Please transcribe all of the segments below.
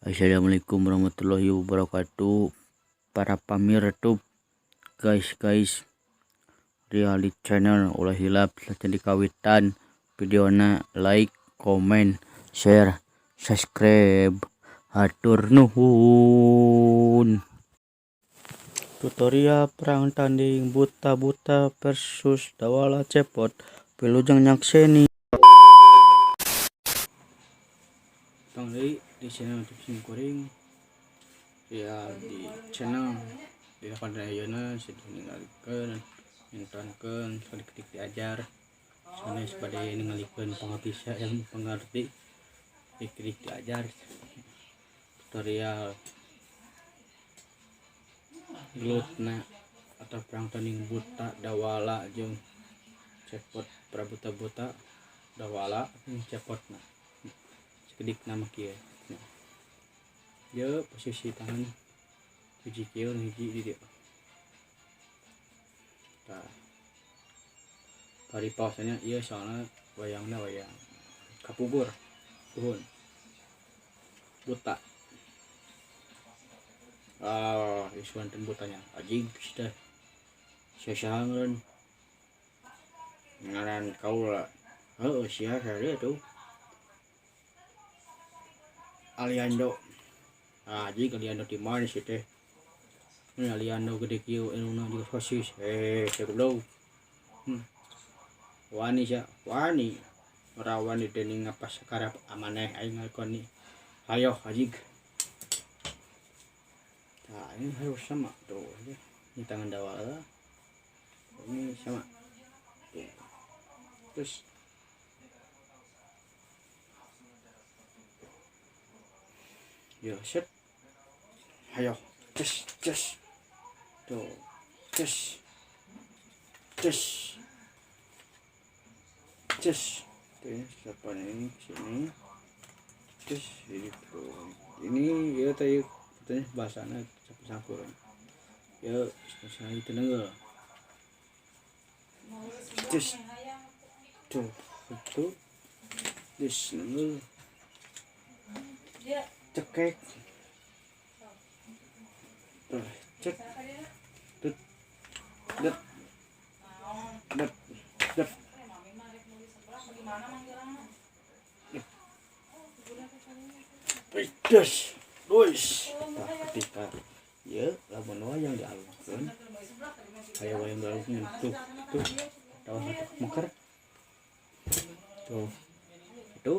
Assalamualaikum warahmatullahi wabarakatuh. Para pamirtub, guys, RYALDI channel ulah hilap saja dikawitan videona like, komen, share, subscribe. Hatur nuhun. Tutorial perang tanding buta versus dawala cepot. Pilujeng nyakseni. Di channel YouTube Kuring ya, di channel di pada ayeuna sudah ninggalikeun nontonkeun ketik diajar sanes bade ningalikeun pangabisa yang pengerti ketik diajar tutorial glutna atau perang tanding buta dawala jeung cepot buta dawala cepotna sekedik nama kieu. Ya posisi tangan hiji kieu hiji di dieu. Tah. Bari pausanya ieu soalna wayangna wayang kapubur. Tuhun. Buta. Isuanteun butanya. Ajig teh. Sasahangeun. Ngaran kaula. Heueuh sia sare tuh. Aliando. Jadi kalian di mana sih teh? Ini kalian gede kieu enuna juga sosis. Sebelum. Wani sya, wani. Rawan di dening ngapas karap amaneh aing ngalkon ni. Hayo hajig. Nah, ini harus sama tuh. Ini tangan dawala. Ini sama. Tuh. Terus ya set. Ayo, cus, tuh, cus, tuh siapa ini sini, cus, ini tuh, ini ya tadi katanya bahasanya campur, ya saya itu nenggal, cus, tuh, itu, nenggal, cekek. Cek pedas dois ketika ya lamun wayang dialungkeun aya wayang dialungkeun tuh tahu mekar tuh itu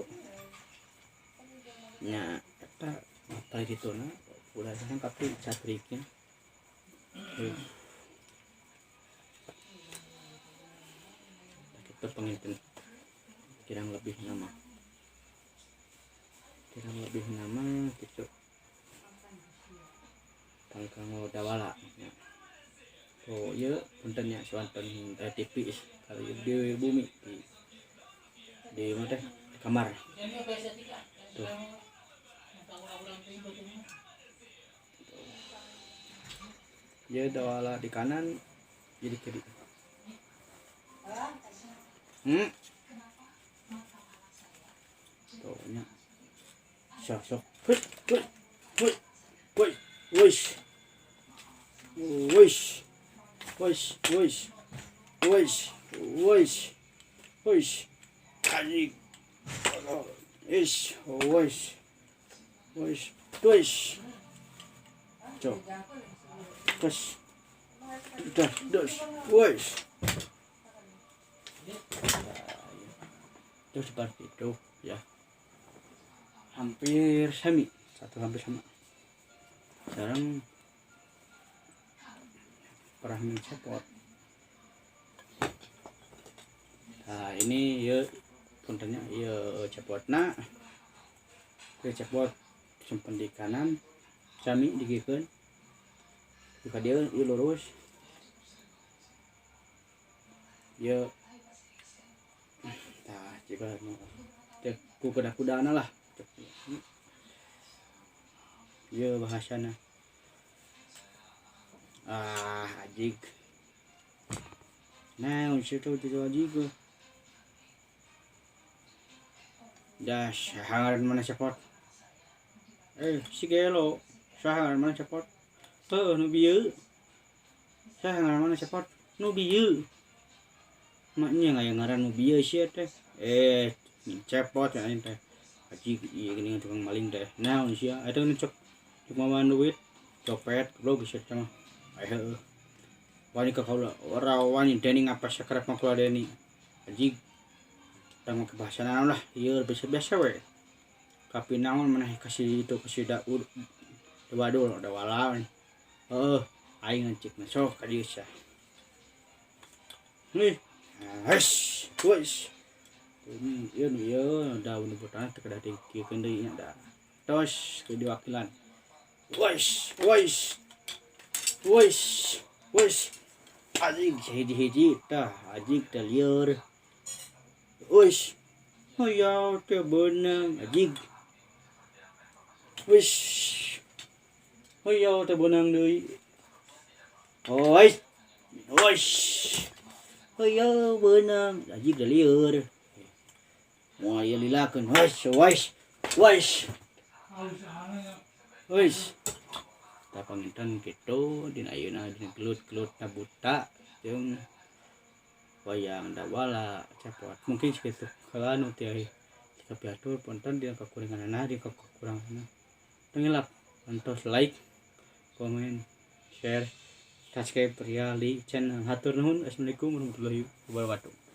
nya eta apa dituna ulah sang tapi catriknya kita penginten kirang lebih nama gitu tangkang dawala ya. Oh iya puntennya suanten tipis kalau di bumi di mana teh di kamar tuh. Ya dawala di kanan jadi kiri. Tuh nya. Sok. Kali. Cok. Itu seperti itu ya, hampir sama. Sekarang perang cepot. Nah ini ya puntennya ya cepotna, cepot simpen di kanan, sami digikeun. Jika dia lurus ya nah jika ku kuda-kudana lah ya bahasana ajig nah usitu ajig das hangaran mana cepot si gelo saha mana cepot nu bieu saha mana cepot nu bieu maknya ngaran nu bieu sia teh cepot ya teh aji ieu geuning tukang maling teh naon sia eta cek cuma duit copet goblok bisa mah heuh wani ka kaula ora wani deni ngapa sakrep mah kula deni aji tang ke bahasa naon lah ieu biasa we tapi naon maneh kasih itu kasih daud dawala aing ngecek sok ka dieu sia nih wes ieu daun buta teh kada dikieun deui nya da tos ke diwakilan wes ajig hiji tah ajig teh lieur wes hoyau teh beunang ajig wes hoyau teh beunang deui wes hoyau beunang ajig teh lieur moal ieu lilakeun wes ta panginten kitu dina ayeuna dina gelut-gelut na buta jeung wayang dawala cepot mungkin segitu kalau anu teh piatur ponton dina kakuranganna dina kakuranganna tengilap antos like komen share subscribe RYALDI channel hatur nuhun assalamualaikum warahmatullahi wabarakatuh.